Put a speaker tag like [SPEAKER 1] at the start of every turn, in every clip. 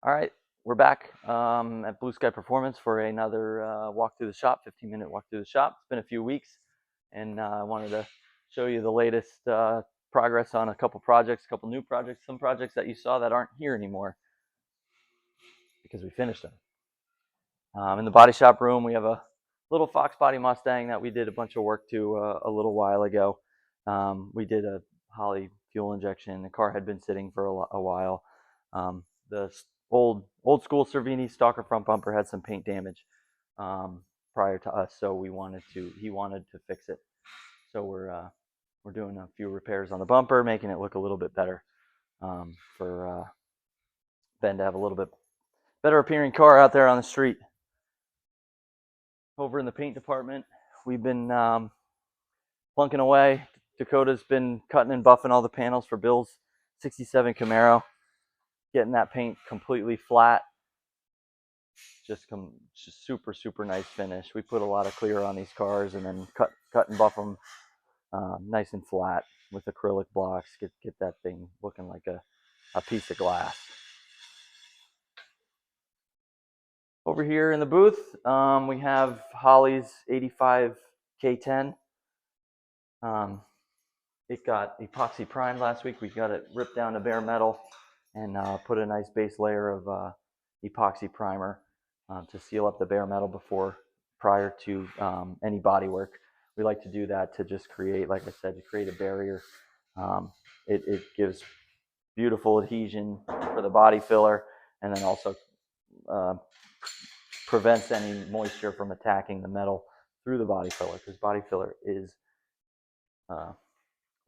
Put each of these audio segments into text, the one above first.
[SPEAKER 1] All right, we're back at Blue Sky Performance for another walk through the shop, 15-minute walk through the shop. It's been a few weeks, and I wanted to show you the latest progress on a couple projects, a couple new projects, some projects that you saw that aren't here anymore because we finished them. In the body shop room, we have a little Fox Body Mustang that we did a bunch of work to a little while ago. We did a Holley fuel injection. The car had been sitting for a while. The old school Cervini stalker front bumper had some paint damage prior to us, so he wanted to fix it. So we're doing a few repairs on the bumper, making it look a little bit better for Ben to have a little bit better appearing car out there on the street. Over in the paint department, we've been plunking away. Dakota's been cutting and buffing all the panels for Bill's 67 Camaro, getting that paint completely flat. Just super nice finish. We put a lot of clear on these cars and then cut and buff them nice and flat with acrylic blocks. Get that thing looking like a piece of glass. Over here in the booth, we have Holley's 85 K10. It got epoxy primed last week. We got it ripped down to bare metal and put a nice base layer of epoxy primer to seal up the bare metal prior to any body work. We like to do that to just create, like I said, to create a barrier. It gives beautiful adhesion for the body filler, and then also prevents any moisture from attacking the metal through the body filler, because body filler is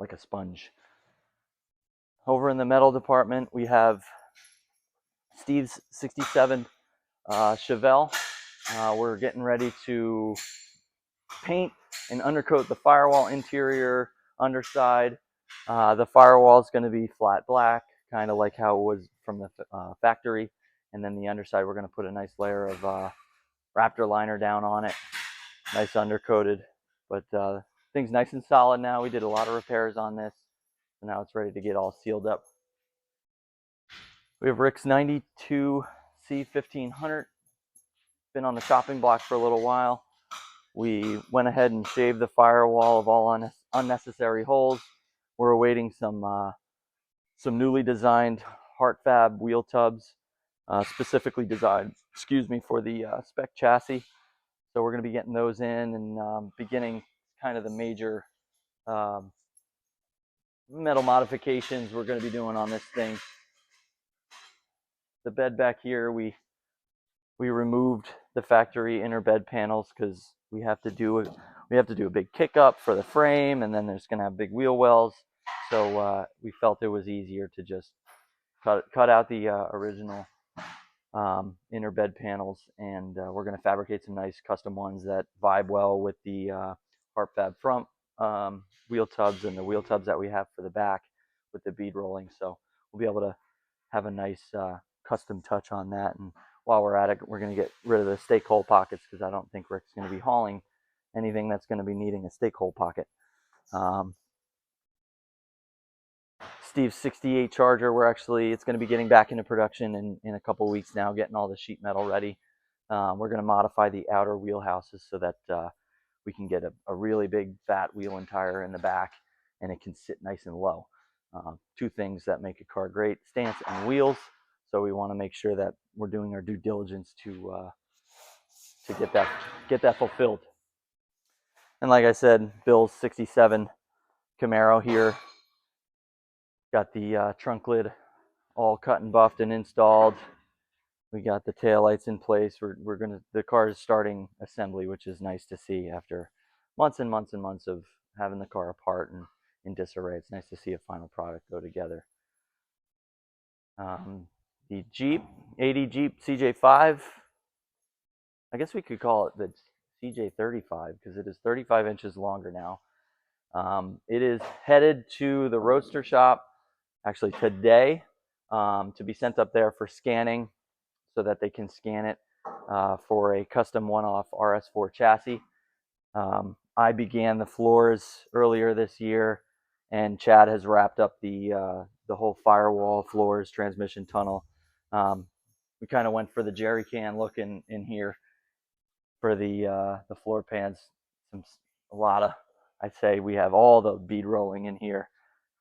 [SPEAKER 1] like a sponge. Over in the metal department, we have Steve's 67 Chevelle. We're getting ready to paint and undercoat the firewall interior, underside. The firewall is going to be flat black, kind of like how it was from the factory. And then the underside, we're going to put a nice layer of Raptor liner down on it, nice undercoated. But things nice and solid now. We did a lot of repairs on this, so now it's ready to get all sealed up. We have Rick's 92 C1500. Been on the chopping block for a little while. We went ahead and shaved the firewall of all unnecessary holes. We're awaiting some newly designed Heart Fab wheel tubs, specifically designed, for the spec chassis. So we're going to be getting those in and beginning kind of the major metal modifications we're going to be doing on this thing. The bed back here, we removed the factory inner bed panels because we have to do a big kick up for the frame, and then there's going to have big wheel wells. So we felt it was easier to just cut out the original inner bed panels, and we're going to fabricate some nice custom ones that vibe well with the Heart Fab front wheel tubs and the wheel tubs that we have for the back with the bead rolling. So we'll be able to have a nice custom touch on that. And while we're at it, we're going to get rid of the stake hole pockets because I don't think Rick's going to be hauling anything that's going to be needing a stake hole pocket. Steve's 68 Charger, it's going to be getting back into production in a couple weeks now, getting all the sheet metal ready. We're going to modify the outer wheelhouses so that we can get a really big fat wheel and tire in the back, and it can sit nice and low. Two things that make a car great: stance and wheels. So we want to make sure that we're doing our due diligence to get that fulfilled. And like I said, Bill's 67 Camaro here. Got the trunk lid all cut and buffed and installed. We got the taillights in place. The car is starting assembly, which is nice to see after months and months and months of having the car apart and in disarray. It's nice to see a final product go together. The Jeep, 80 Jeep CJ5. I guess we could call it the CJ35 because it is 35 inches longer now. It is headed to the roadster shop actually today to be sent up there for scanning so that they can scan it for a custom one-off RS4 chassis. I began the floors earlier this year, and Chad has wrapped up the whole firewall, floors, transmission tunnel. we kind of went for the jerry can look in here for the floor pans. Some a lot of, I'd say we have all the bead rolling in here,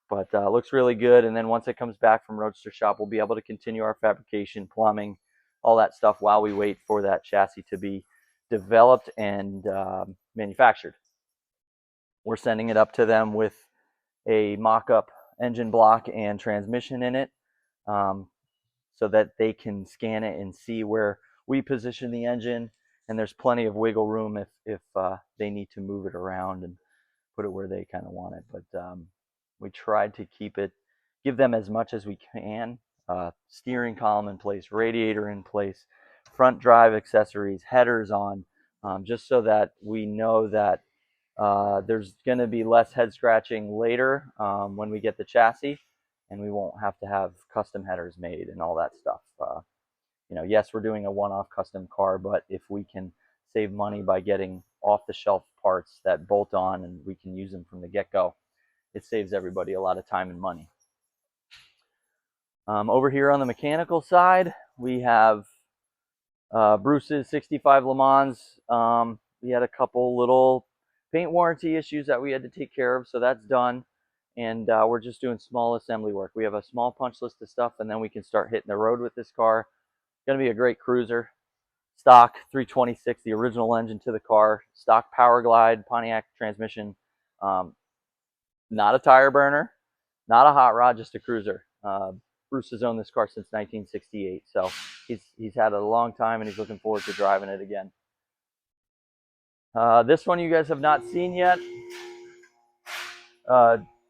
[SPEAKER 1] but looks really good. And then once it comes back from Roadster Shop, we'll be able to continue our fabrication, plumbing, all that stuff while we wait for that chassis to be developed and manufactured. We're sending it up to them with a mock-up engine block and transmission in it, so that they can scan it and see where we position the engine. And there's plenty of wiggle room if they need to move it around and put it where they kind of want it. But we tried to give them as much as we can. Steering column in place, radiator in place, front drive accessories, headers on, just so that we know that there's going to be less head scratching later when we get the chassis, and we won't have to have custom headers made and all that stuff. Yes, we're doing a one-off custom car, but if we can save money by getting off-the-shelf parts that bolt on and we can use them from the get-go, it saves everybody a lot of time and money. Over here on the mechanical side, we have Bruce's 65 Le Mans. We had a couple little paint warranty issues that we had to take care of, so that's done. And we're just doing small assembly work. We have a small punch list of stuff, and then we can start hitting the road with this car. Going to be a great cruiser. Stock 326, the original engine to the car. Stock Power Glide, Pontiac transmission. Not a tire burner, not a hot rod, just a cruiser. Bruce has owned this car since 1968, so he's had it a long time, and he's looking forward to driving it again. This one you guys have not seen yet.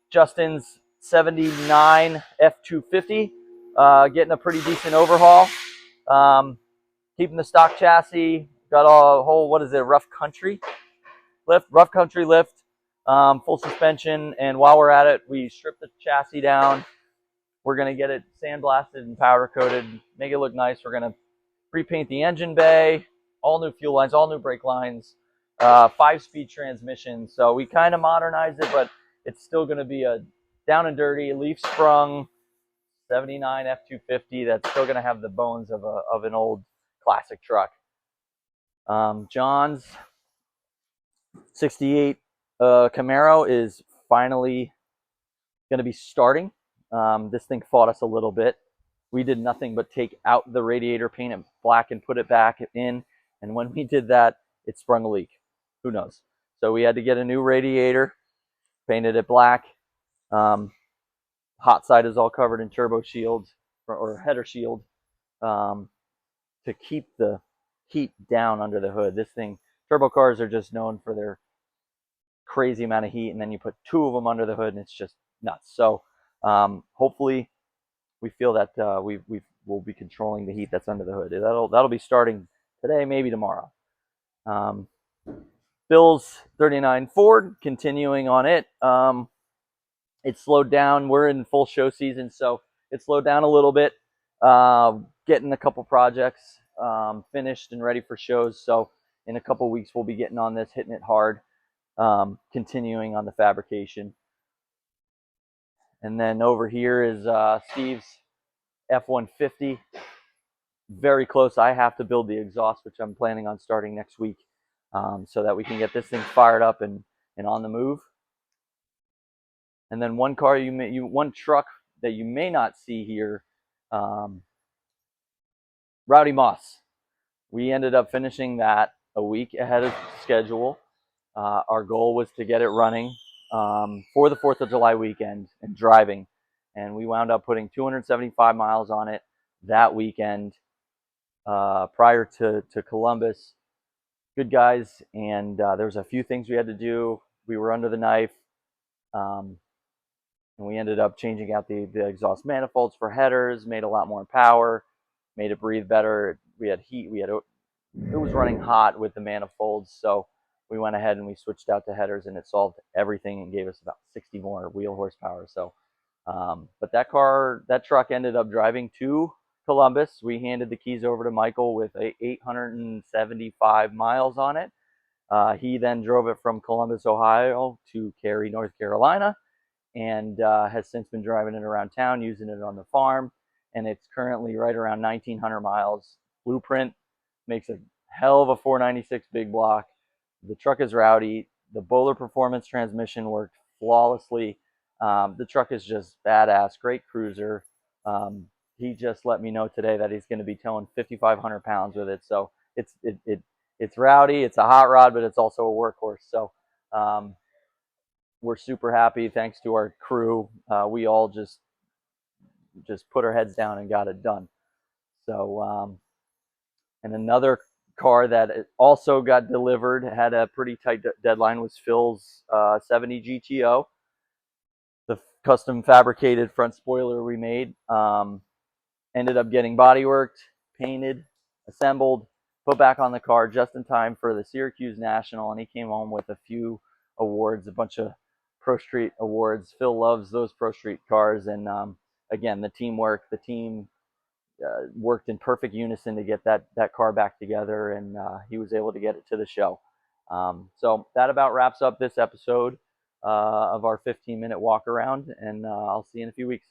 [SPEAKER 1] Justin's 79 F250, getting a pretty decent overhaul. Keeping the stock chassis, got a whole, what is it, rough country lift, full suspension. And while we're at it, we stripped the chassis down. We're going to get it sandblasted and powder coated, make it look nice. We're going to pre-paint the engine bay, all new fuel lines, all new brake lines, 5-speed transmission. So we kind of modernized it, but it's still going to be a down and dirty, leaf sprung 79 F250 that's still going to have the bones of an old classic truck. John's 68 Camaro is finally going to be starting. This thing fought us a little bit. We did nothing but take out the radiator, paint it black, and put it back in. And when we did that, it sprung a leak. Who knows? So we had to get a new radiator, painted it black. Hot side is all covered in turbo shields or header shield to keep the heat down under the hood. This thing, turbo cars are just known for their crazy amount of heat, and then you put 2 of them under the hood and it's just nuts. So hopefully we feel that we will be controlling the heat that's under the hood. That'll be starting today, maybe tomorrow. Bill's 39 Ford, continuing on it. It slowed down. We're in full show season, so it slowed down a little bit. Getting a couple projects finished and ready for shows. So in a couple weeks, we'll be getting on this, hitting it hard, continuing on the fabrication. And then over here is Steve's F-150. Very close. I have to build the exhaust, which I'm planning on starting next week, so that we can get this thing fired up and on the move. And then one truck that you may not see here, Rowdy Moss. We ended up finishing that a week ahead of schedule. Our goal was to get it running for the 4th of July weekend and driving. And we wound up putting 275 miles on it that weekend prior to Columbus. Good guys, and there was a few things we had to do. We were under the knife. And we ended up changing out the exhaust manifolds for headers, made a lot more power, made it breathe better. We had heat. It was running hot with the manifolds, so we went ahead and we switched out to headers, and it solved everything and gave us about 60 more wheel horsepower. So, but that truck ended up driving to Columbus. We handed the keys over to Michael with 875 miles on it. He then drove it from Columbus, Ohio to Cary, North Carolina, and has since been driving it around town, using it on the farm. and it's currently right around 1,900 miles. Blueprint makes a hell of a 496 big block. The truck is rowdy. The Bowler Performance transmission worked flawlessly. The truck is just badass, great cruiser. He just let me know today that he's going to be towing 5,500 pounds with it. So it's rowdy. It's a hot rod, but it's also a workhorse. So we're super happy. Thanks to our crew, we all just put our heads down and got it done. So and another car that also got delivered, had a pretty tight deadline, was Phil's 70 GTO, the custom fabricated front spoiler we made. Ended up getting body worked, painted, assembled, put back on the car just in time for the Syracuse National, and he came home with a few awards, a bunch of Pro Street awards. Phil loves those Pro Street cars, and again, the teamwork, the team worked in perfect unison to get that car back together, and he was able to get it to the show. So that about wraps up this episode of our 15-minute walk around, and I'll see you in a few weeks.